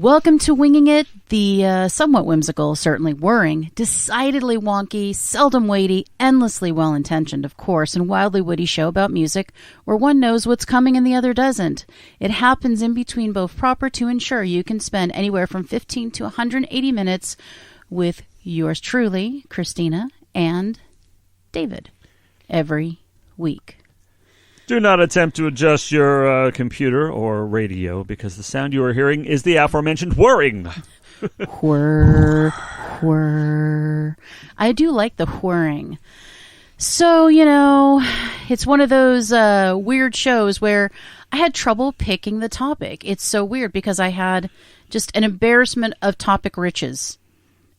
Welcome to Winging It, the somewhat whimsical, certainly whirring, decidedly wonky, seldom weighty, endlessly well-intentioned, of course, and wildly witty show about music where one knows what's coming and the other doesn't. It happens in between both proper to ensure you can spend anywhere from 15 to 180 minutes with yours truly, Christina, and David, every week. Do not attempt to adjust your computer or radio because the sound you are hearing is the aforementioned whirring. Whir, whir. I do like the whirring. So, it's one of those weird shows where I had trouble picking the topic. It's so weird because I had just an embarrassment of topic riches.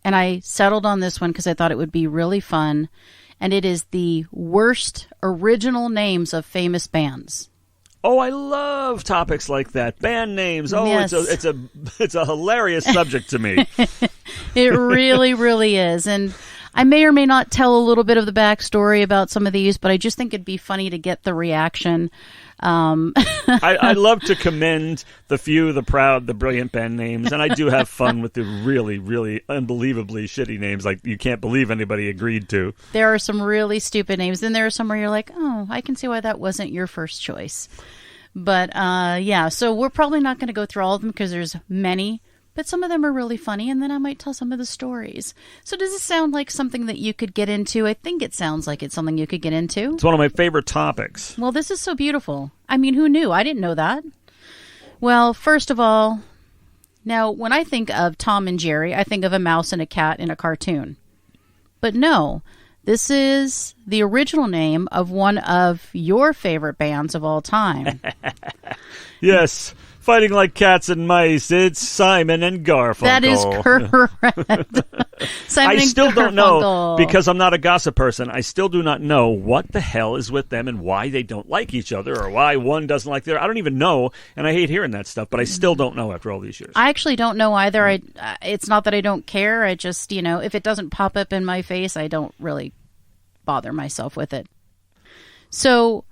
And I settled on this one because I thought it would be really fun. And it is the worst original names of famous bands. Oh, I love topics like that. Band names. Oh, yes. It's a hilarious subject to me. It really, really is. And I may or may not tell a little bit of the backstory about some of these, but I just think it'd be funny to get the reaction. I love to commend the few, the proud, the brilliant band names, and I do have fun with the really, really unbelievably shitty names like you can't believe anybody agreed to. There are some really stupid names, and there are some where you're like, oh, I can see why that wasn't your first choice. But, so we're probably not going to go through all of them because there's many, but some of them are really funny, and then I might tell some of the stories. So does this sound like something that you could get into? I think it sounds like it's something you could get into. It's one of my favorite topics. Well, this is so beautiful. I mean, who knew? I didn't know that. Well, first of all, now when I think of Tom and Jerry, I think of a mouse and a cat in a cartoon. But no, this is the original name of one of your favorite bands of all time. Yes. Fighting like cats and mice, it's Simon and Garfunkel. That is correct. Simon I still and don't know, Garfunkel. because I'm not a gossip person, I still do not know what the hell is with them and why they don't like each other or why one doesn't like the other. I don't even know, and I hate hearing that stuff, but I still don't know after all these years. I actually don't know either. It's not that I don't care. I just, if it doesn't pop up in my face, I don't really bother myself with it. So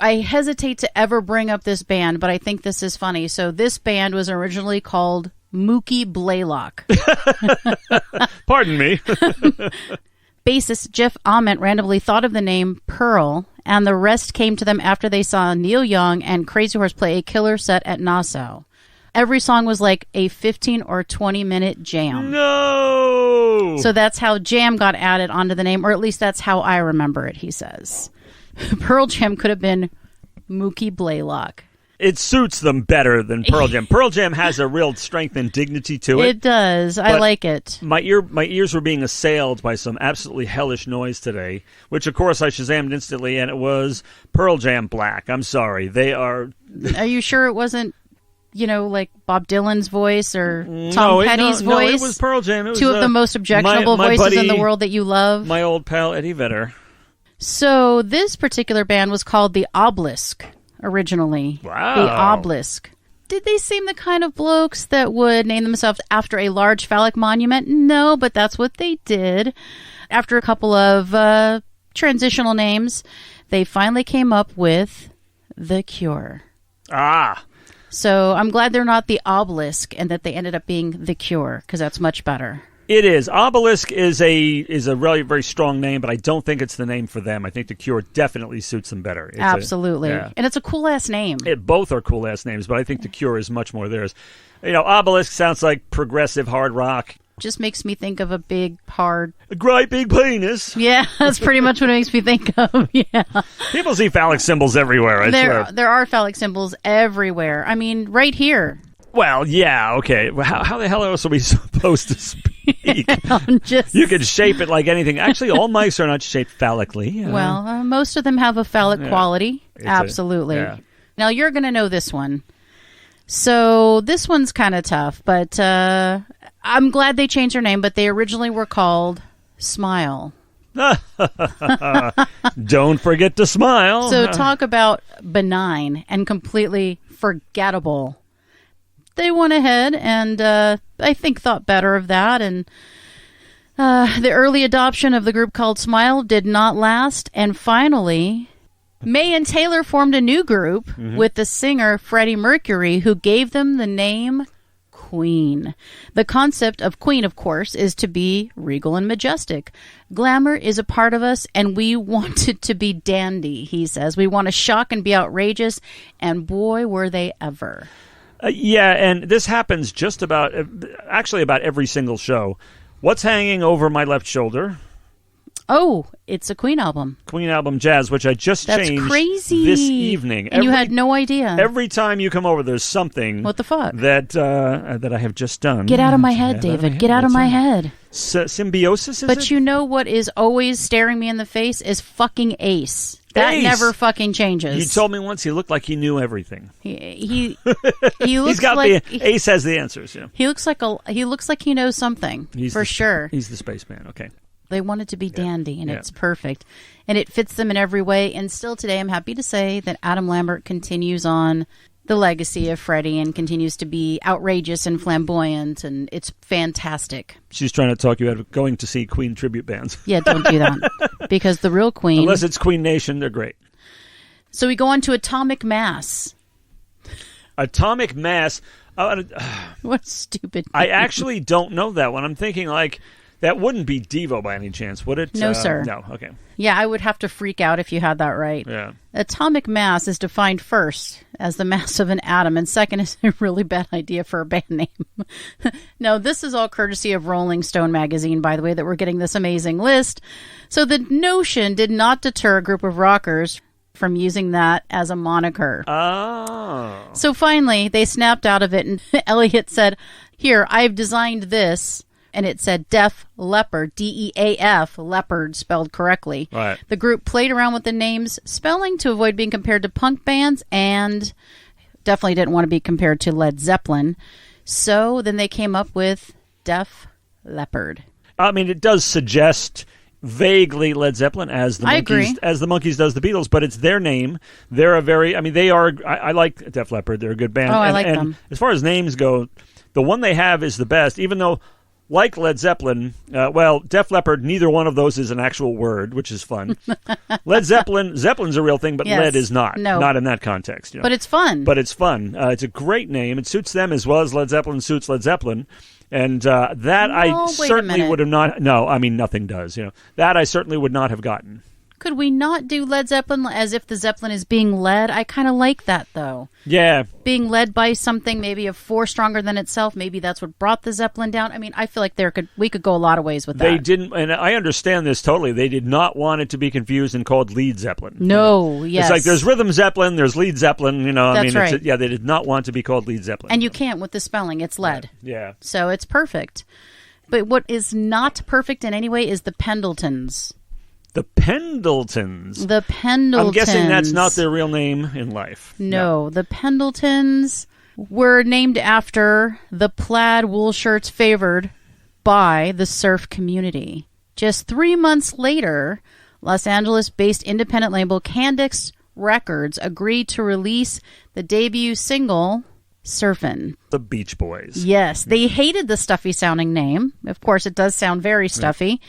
I hesitate to ever bring up this band, but I think this is funny. So this band was originally called Mookie Blaylock. Pardon me. Bassist Jeff Ament randomly thought of the name Pearl, and the rest came to them after they saw Neil Young and Crazy Horse play a killer set at Nassau. Every song was like a 15 or 20-minute jam. No! So that's how jam got added onto the name, or at least that's how I remember it, he says. Pearl Jam could have been Mookie Blaylock. It suits them better than Pearl Jam. Pearl Jam has a real strength and dignity to it. It does. I like it. My ears were being assailed by some absolutely hellish noise today, which, of course, I Shazammed instantly, and it was Pearl Jam Black. I'm sorry. They are... Are you sure it wasn't, like Bob Dylan's voice or Tom Petty's voice? No, it was Pearl Jam. It was, two of the most objectionable my voices buddy, in the world that you love. My old pal, Eddie Vedder. So this particular band was called the Obelisk originally. Wow. The Obelisk. Did they seem the kind of blokes that would name themselves after a large phallic monument? No, but that's what they did. After a couple of transitional names, they finally came up with The Cure. Ah. So I'm glad they're not the Obelisk and that they ended up being The Cure, because that's much better. It is. Obelisk is a really very strong name, but I don't think it's the name for them. I think The Cure definitely suits them better. Absolutely. And it's a cool-ass name. Both are cool-ass names, but I think The Cure is much more theirs. Obelisk sounds like progressive hard rock. Just makes me think of a big, hard... A great big penis. Yeah, that's pretty much what it makes me think of, yeah. People see phallic symbols everywhere, I swear. There are phallic symbols everywhere. I mean, right here. Well, yeah, okay. How the hell else are we supposed to speak? You can shape it like anything. Actually, all mice are not shaped phallically. Well, most of them have a phallic quality. Absolutely. Now, you're going to know this one. So this one's kind of tough, but I'm glad they changed their name, but they originally were called Smile. Don't forget to smile. So talk about benign and completely forgettable. They went ahead and I think thought better of that, and the early adoption of the group called Smile did not last, and finally May and Taylor formed a new group with the singer Freddie Mercury, who gave them the name Queen. The concept of Queen, of course, is to be regal and majestic. Glamour is a part of us, and we want it to be dandy, he says. We want to shock and be outrageous, and boy, were they ever. Yeah, and this happens just about every single show. What's hanging over my left shoulder? Oh, it's a Queen album. Queen album Jazz, which I just changed crazy. this evening. And you had no idea. Every time you come over, there's something. What the fuck? That I have just done. Get out of my head, David. Get out of my head. Symbiosis, is But it? you know what is always staring me in the face is fucking Ace. That Ace. Never fucking changes. You told me once he looked like he knew everything. He looks He's got like Ace has the answers. Yeah. He looks like he knows something for sure. He's the spaceman. Okay. They want it to be dandy, and it's perfect. And it fits them in every way. And still today, I'm happy to say that Adam Lambert continues on the legacy of Freddie and continues to be outrageous and flamboyant, and it's fantastic. She's trying to talk you out of going to see Queen tribute bands. Yeah, don't do that. Because the real Queen... Unless it's Queen Nation, they're great. So we go on to Atomic Mass. Atomic Mass... What a stupid name. I actually don't know that one. I'm thinking, like... That wouldn't be Devo by any chance, would it? No, sir. No, okay. Yeah, I would have to freak out if you had that right. Yeah. Atomic mass is defined first as the mass of an atom, and second is a really bad idea for a band name. No, this is all courtesy of Rolling Stone magazine, by the way, that we're getting this amazing list. So the notion did not deter a group of rockers from using that as a moniker. Oh. So finally, they snapped out of it, and Elliot said, "Here, I've designed this." And it said Def Leppard, D-E-A-F, Leppard spelled correctly. Right. The group played around with the name's spelling to avoid being compared to punk bands and definitely didn't want to be compared to Led Zeppelin. So then they came up with Def Leppard. I mean, it does suggest vaguely Led Zeppelin as the Monkees does the Beatles, but it's their name. They're I like Def Leppard. They're a good band. Oh, I like them. As far as names go, the one they have is the best, even though... Like Led Zeppelin, Def Leppard, neither one of those is an actual word, which is fun. Zeppelin's a real thing, but yes. lead is not. No. Not in that context. You know? But it's fun. It's a great name. It suits them as well as Led Zeppelin suits Led Zeppelin. And I certainly would have not... No, I mean, nothing does. You know, that I certainly would not have gotten. Could we not do Led Zeppelin as if the Zeppelin is being led? I kind of like that, though. Yeah. Being led by something, maybe a force stronger than itself. Maybe that's what brought the Zeppelin down. I mean, I feel like we could go a lot of ways with that. They didn't, and I understand this totally. They did not want it to be confused and called Lead Zeppelin. No, yes. It's like there's Rhythm Zeppelin, there's Lead Zeppelin, you know. That's right. They did not want to be called Lead Zeppelin. And you can't with the spelling. It's lead. Yeah. So it's perfect. But what is not perfect in any way is the Pendletons. The Pendletons. The Pendletons. I'm guessing that's not their real name in life. No. The Pendletons were named after the plaid wool shirts favored by the surf community. Just 3 months later, Los Angeles-based independent label Candix Records agreed to release the debut single, Surfin'. The Beach Boys. Yes. They hated the stuffy-sounding name. Of course, it does sound very stuffy. Yeah.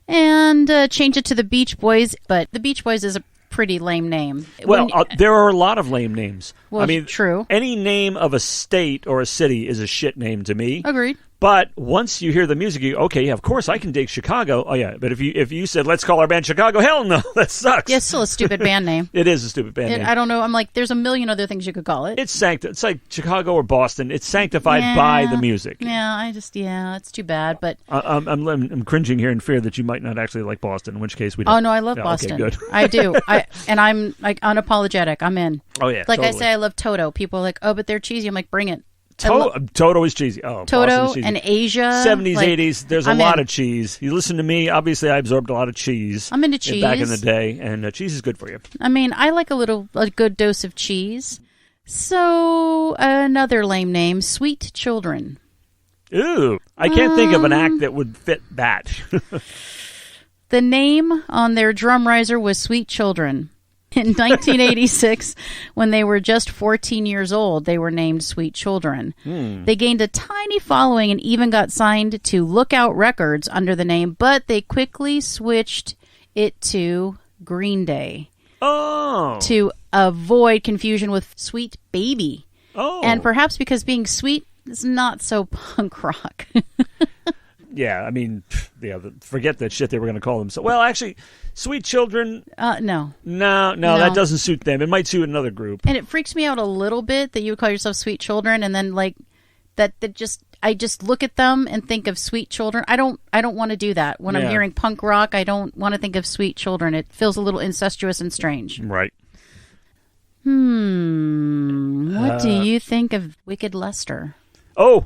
And change it to the Beach Boys, but the Beach Boys is a pretty lame name. Well, there are a lot of lame names. Well, I mean, true. Any name of a state or a city is a shit name to me. Agreed. But once you hear the music, you okay, yeah, of course I can dig Chicago. Oh yeah, but if you said let's call our band Chicago, hell no, that sucks. Yeah, it's still a stupid band name. It is a stupid band name. I don't know. I'm like, there's a million other things you could call it. It's like Chicago or Boston. It's sanctified by the music. Yeah, it's too bad. But I'm cringing here in fear that you might not actually like Boston. In which case we don't. Oh no, I love Boston. Okay, good. I do. I'm like unapologetic. I'm in. Oh yeah. Like totally. I say, I love Toto. People are like, oh, but they're cheesy. I'm like, bring it. Toto is cheesy. Oh, Toto and Asia. 70s, 80s. There's a lot of cheese. You listen to me. Obviously, I absorbed a lot of cheese. I'm into cheese. Back in the day, and cheese is good for you. I mean, I like a good dose of cheese. So, another lame name, Sweet Children. Ooh. I can't think of an act that would fit that. The name on their drum riser was Sweet Children. In 1986, when they were just 14 years old, they were named Sweet Children. They gained a tiny following and even got signed to Lookout Records under the name, but they quickly switched it to Green Day. Oh. To avoid confusion with Sweet Baby. Oh. And perhaps because being sweet is not so punk rock. Yeah, I mean, forget that shit they were going to call them. So, well, actually, Sweet Children. No, that doesn't suit them. It might suit another group. And it freaks me out a little bit that you would call yourself Sweet Children, and then like that I just look at them and think of Sweet Children. I don't want to do that when I'm hearing punk rock. I don't want to think of Sweet Children. It feels a little incestuous and strange. Right. What do you think of Wicked Lester? Oh,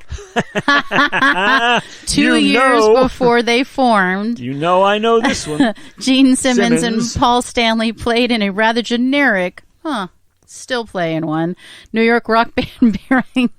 2 years before they formed. I know this one. Gene Simmons and Paul Stanley played in a rather generic, still playing one, New York rock band bearing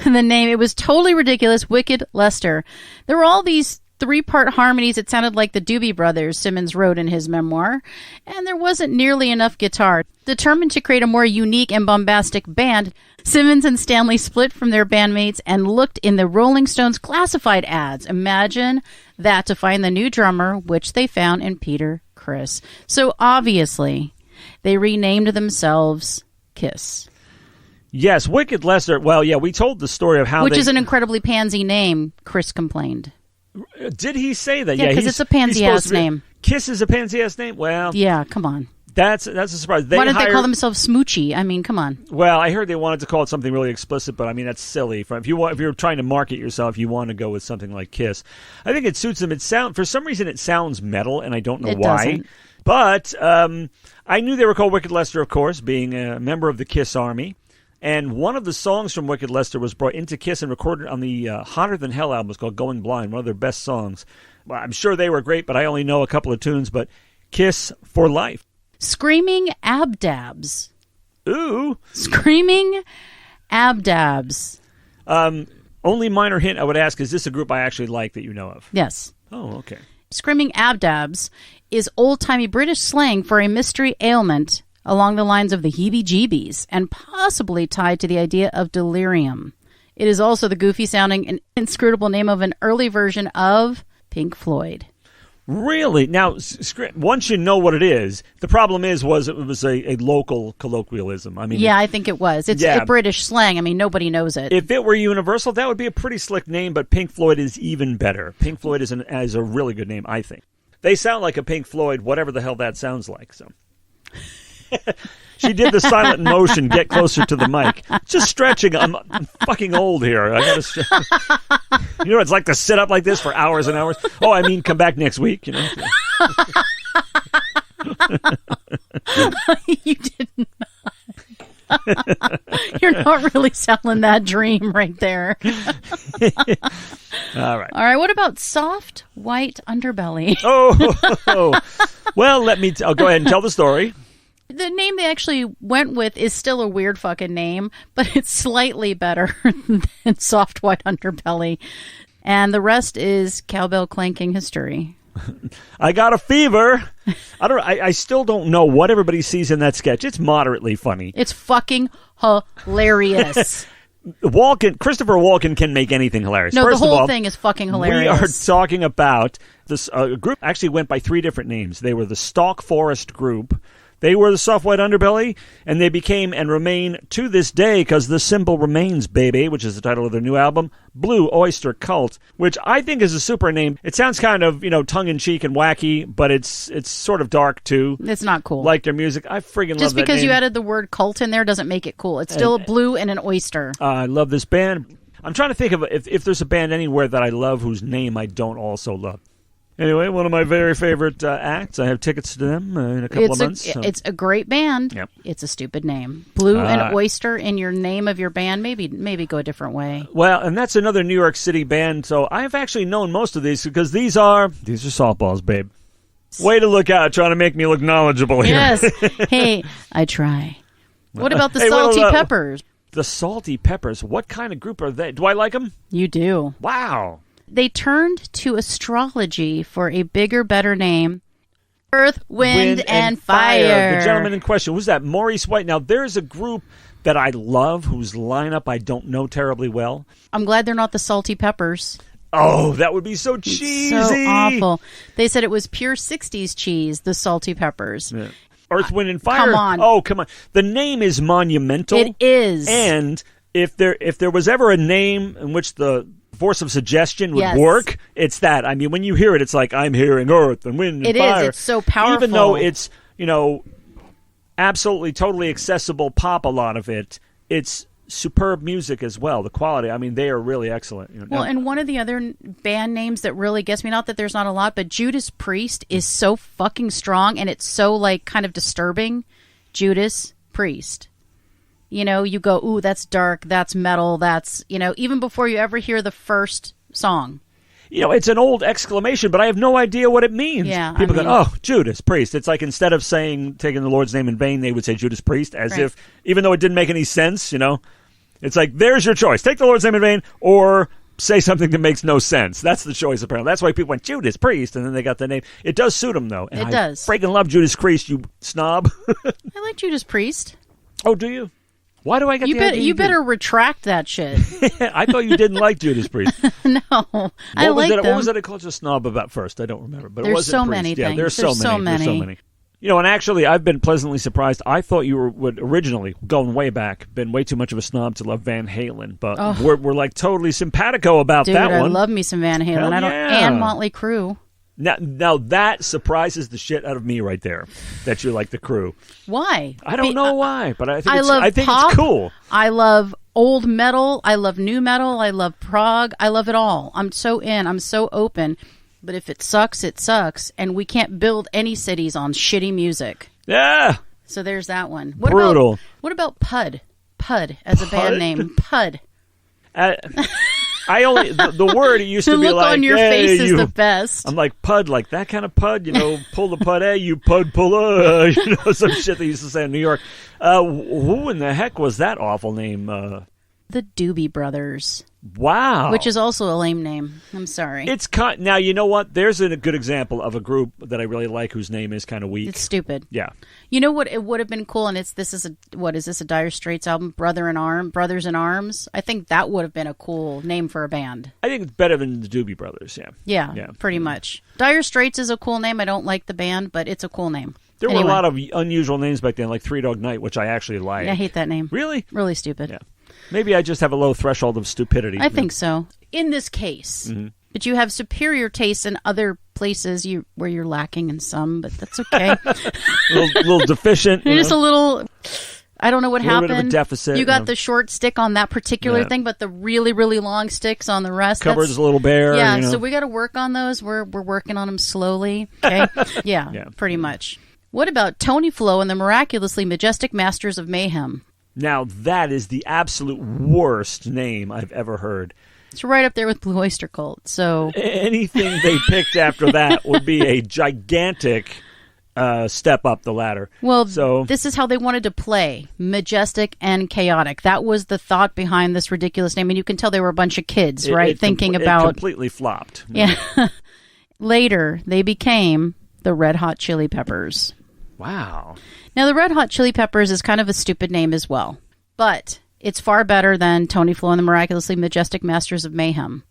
the name. It was totally ridiculous, Wicked Lester. There were all these 3-part harmonies. It sounded like the Doobie Brothers, Simmons wrote in his memoir, and there wasn't nearly enough guitar. Determined to create a more unique and bombastic band, Simmons and Stanley split from their bandmates and looked in the Rolling Stones classified ads. Imagine that, to find the new drummer, which they found in Peter Criss. So obviously, they renamed themselves Kiss. Yes, Wicked Lester. Well, yeah, we told the story of how Which is an incredibly pansy name, Chris complained. Did he say that? Yeah, because it's a pansy-ass name. Kiss is a pansy-ass name? Well... Yeah, come on. That's a surprise. Why don't they call themselves Smoochie? I mean, come on. Well, I heard they wanted to call it something really explicit, but I mean, that's silly. If you're trying to market yourself, you want to go with something like Kiss. I think it suits them. For some reason, it sounds metal, and I don't know why. Doesn't. But I knew they were called Wicked Lester, of course, being a member of the Kiss Army. And one of the songs from Wicked Lester was brought into Kiss and recorded on the Hotter Than Hell album. It's called Going Blind, one of their best songs. Well, I'm sure they were great, but I only know a couple of tunes. But Kiss for Life. Screaming Abdabs. Ooh. Screaming Abdabs. Only minor hint I would ask, is this a group I actually like that you know of? Yes. Oh, okay. Screaming Abdabs is old-timey British slang for a mystery ailment along the lines of the heebie-jeebies, and possibly tied to the idea of delirium. It is also the goofy-sounding and inscrutable name of an early version of Pink Floyd. Really? Now, once you know what it is, the problem was it was a local colloquialism. I mean, yeah, I think it was. It's a British slang. I mean, nobody knows it. If it were universal, that would be a pretty slick name, but Pink Floyd is even better. Pink Floyd is a really good name, I think. They sound like a Pink Floyd, whatever the hell that sounds like, so... She did the silent motion, get closer to the mic. Just stretching. I'm fucking old here. I gotta stretch. You know what it's like to sit up like this for hours and hours? Oh, I mean, come back next week, you know. You didn't. You're not really selling that dream right there. All right. All right. What about soft white underbelly? Oh. Well, I'll go ahead and tell the story. The name they actually went with is still a weird fucking name, but it's slightly better than soft white underbelly. And the rest is cowbell clanking history. I got a fever. I still don't know what everybody sees in that sketch. It's moderately funny. It's fucking hilarious. Christopher Walken can make anything hilarious. No, First the of whole all, thing is fucking hilarious. We are talking about this group actually went by 3 different names. They were the Stalk Forest Group. They were the Soft White Underbelly, and they became and remain to this day, because the symbol remains, baby, which is the title of their new album, Blue Oyster Cult, which I think is a super name. It sounds kind of, tongue-in-cheek and wacky, but it's sort of dark, too. It's not cool. Like their music. I friggin' love that Just because name. you added the word cult in there doesn't make it cool. It's still blue and an oyster. I love this band. I'm trying to think of if there's a band anywhere that I love whose name I don't also love. Anyway, one of my very favorite acts. I have tickets to them in a couple of months. So. It's a great band. Yep. It's a stupid name. Blue and oyster in your name of your band. Maybe go a different way. Well, and that's another New York City band. So I've actually known most of these because these are softballs, babe. Way to look out, trying to make me look knowledgeable here. Yes. Hey, I try. What about the Salty Peppers? The Salty Peppers. What kind of group are they? Do I like them? You do. Wow. They turned to astrology for a bigger, better name. Earth, Wind, and Fire. The gentleman in question, who's that? Maurice White. Now, there's a group that I love whose lineup I don't know terribly well. I'm glad they're not the Salty Peppers. Oh, that would be so cheesy. So awful. They said it was pure 60s cheese, the Salty Peppers. Yeah. Earth, Wind, and Fire. Come on. Oh, come on. The name is monumental. It is. And if there was ever a name in which the force of suggestion would Yes. work, it's that. I mean, when you hear it, it's like, I'm hearing earth and wind and fire. It is. It's so powerful. Even though it's, absolutely totally accessible pop, a lot of it, it's superb music as well. The quality, I mean, they are really excellent. Well, and one of the other band names that really gets me, not that there's not a lot, but Judas Priest is so fucking strong, and it's so, like, kind of disturbing. Judas Priest. You go, ooh, that's dark, that's metal, that's, even before you ever hear the first song. It's an old exclamation, but I have no idea what it means. Yeah, People go, oh, Judas Priest. It's like instead of saying, taking the Lord's name in vain, they would say Judas Priest, as if, even though it didn't make any sense, it's like, there's your choice. Take the Lord's name in vain, or say something that makes no sense. That's the choice, apparently. That's why people went, Judas Priest, and then they got the name. It does suit them, though. And it does. I freaking love Judas Priest, you snob. I like Judas Priest. Oh, do you? Why do I get the idea you better retract that shit. I thought you didn't like Judas Priest. No, I like them. What was it I called you a snob about first? I don't remember. But there's it wasn't so Priest. many Yeah, things. there's so many. There's so many. And actually, I've been pleasantly surprised. I thought you would originally, going way back, been way too much of a snob to love Van Halen. But we're like totally simpatico about Dude, that one. I love me some Van Halen. Hell yeah. And Motley Crue. Now that surprises the shit out of me right there, that you like the Crew. Why? I don't know why, but I think pop. it's cool. I love old metal. I love new metal. I love prog. I love it all. I'm so in. I'm so open. But if it sucks, it sucks. And we can't build any cities on shitty music. Yeah. So there's that one. Brutal. What about Pud? Pud as a band name. Pud. The word it used to be look like, on your hey, face is the best. I'm like, Pud, like that kind of Pud, pull the Pud, hey, you Pud puller, some shit they used to say in New York. Who in the heck was that awful name? The Doobie Brothers. Wow. Which is also a lame name. I'm sorry. Now, you know what? There's a good example of a group that I really like whose name is kind of weak. It's stupid. Yeah. You know what? It would have been cool, and is this a Dire Straits album? Brothers in Arms? I think that would have been a cool name for a band. I think it's better than the Doobie Brothers, yeah. Yeah, pretty much. Dire Straits is a cool name. I don't like the band, but it's a cool name. There were a lot of unusual names back then, like Three Dog Night, which I actually like. I hate that name. Really? Really stupid. Yeah. Maybe I just have a low threshold of stupidity. I think so. In this case. Mm-hmm. But you have superior tastes in other places where you're lacking in some, but that's okay. a little deficient. You're just a little... I don't know what happened. Bit of a deficit. You got the short stick on that particular thing, but the really, really long sticks on the rest. Cupboard's a little bare. Yeah, so we got to work on those. We're working on them slowly. Okay? yeah, pretty much. What about Tony Flo and the Miraculously Majestic Masters of Mayhem? Now, that is the absolute worst name I've ever heard. It's right up there with Blue Oyster Cult. So anything they picked after that would be a gigantic step up the ladder. Well, this is how they wanted to play, majestic and chaotic. That was the thought behind this ridiculous name. And you can tell they were a bunch of kids, right? Thinking about... It completely flopped. Yeah. Later, they became the Red Hot Chili Peppers. Wow. Now, the Red Hot Chili Peppers is kind of a stupid name as well. But it's far better than Tony Flo and the Miraculously Majestic Masters of Mayhem.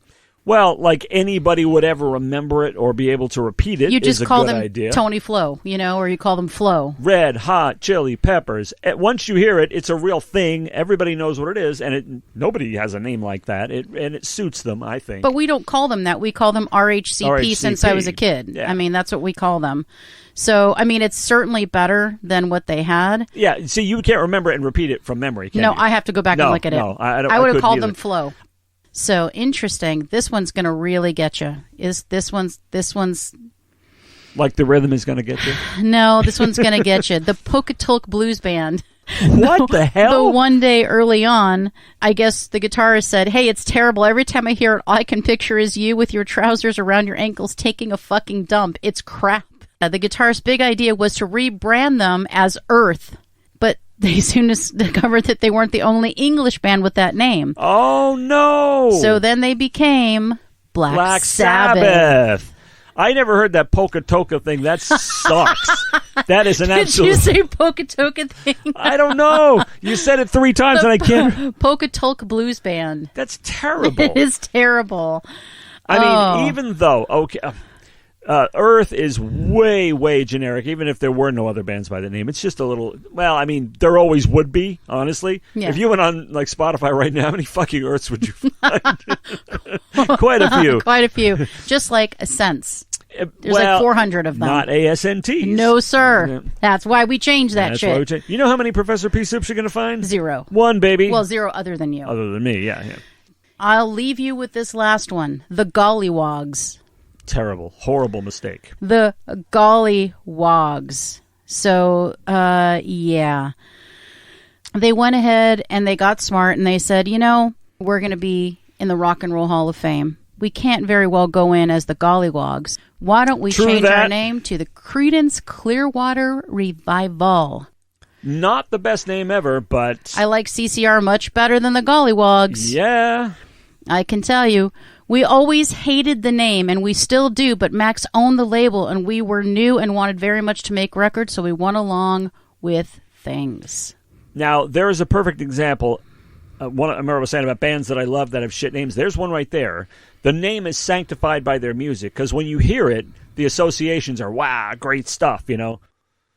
Well, like anybody would ever remember it or be able to repeat it. You just is a call good them idea. Tony Flo, or you call them Flo. Red Hot Chili Peppers. Once you hear it, it's a real thing. Everybody knows what it is, and nobody has a name like that. And it suits them, I think. But we don't call them that. We call them RHCP since I was a kid. Yeah. I mean, that's what we call them. So, I mean, it's certainly better than what they had. Yeah, see, you can't remember it and repeat it from memory, can you? I have to go back and look at it. No, I would have called them Flo. So, interesting. This one's going to really get you. This one's... Like the rhythm is going to get you? No, this one's going to get you. The Pocatello Blues Band. What the hell? The one day early on, I guess the guitarist said, hey, it's terrible. Every time I hear it, all I can picture is you with your trousers around your ankles taking a fucking dump. It's crap. The guitarist's big idea was to rebrand them as Earth. But they soon discovered that they weren't the only English band with that name. Oh, no. So then they became Black Sabbath. I never heard that Pocatello thing. That sucks. That is an absolute... Did you say Pocatello thing? I don't know. You said it 3 times and I can't... Pocatello Blues Band. That's terrible. It is terrible. I mean, even though... Okay... Earth is way, way generic, even if there were no other bands by the name. It's just a little, well, I mean, there always would be, honestly. Yeah. If you went on, like, Spotify right now, how many fucking Earths would you find? Quite a few. Quite a few. Just like a sense. There's well, like 400 of them. Not ASNTs. No, sir. That's why we changed that shit. You know how many Professor P-Soups you're going to find? 0. 1, baby. Well, 0 other than you. Other than me, yeah. I'll leave you with this last one. The Gollywogs. Terrible. Horrible mistake. The Gollywogs. So, yeah. They went ahead and they got smart and they said, you know, we're going to be in the Rock and Roll Hall of Fame. We can't very well go in as the Gollywogs. Why don't we change our name to the Creedence Clearwater Revival? Not the best name ever, but... I like CCR much better than the Gollywogs. Yeah. I can tell you. We always hated the name, and we still do, but Max owned the label, and we were new and wanted very much to make records, so we went along with things. Now, there is a perfect example. I remember I was saying about bands that I love that have shit names. There's one right there. The name is sanctified by their music, because when you hear it, the associations are, wow, great stuff, you know?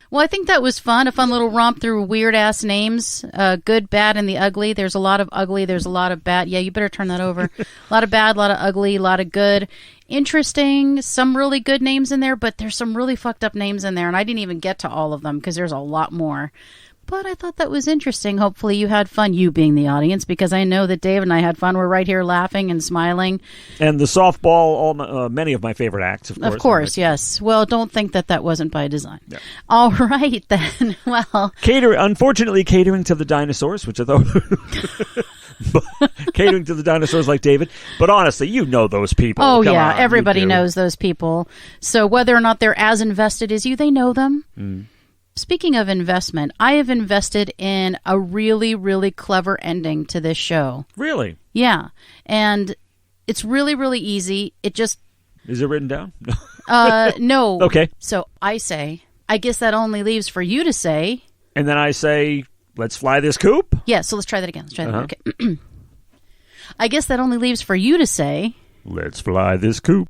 Well, I think that was fun, a fun little romp through weird-ass names, good, bad, and the ugly. There's a lot of ugly, there's a lot of bad. Yeah, you better turn that over. A lot of bad, a lot of ugly, a lot of good. Interesting, some really good names in there, but there's some really fucked up names in there, and I didn't even get to all of them because there's a lot more. But I thought that was interesting. Hopefully you had fun, you being the audience, because I know that Dave and I had fun. We're right here laughing and smiling. And the softball, many of my favorite acts, of course. Of course, yes. Well, don't think that wasn't by design. Yeah. All right, then. Well. Unfortunately, catering to the dinosaurs, which I thought... catering to the dinosaurs like David. But honestly, you know those people. Oh, Come yeah. on, Everybody knows those people. So whether or not they're as invested as you, they know them. Mm. Speaking of investment, I have invested in a really, really clever ending to this show. Really? Yeah. And it's really, really easy. It just... Is it written down? No. Okay. So I say, I guess that only leaves for you to say... And then I say, let's fly this coop? Yeah, so let's try that again. Okay. I guess that only leaves for you to say... Let's fly this coop.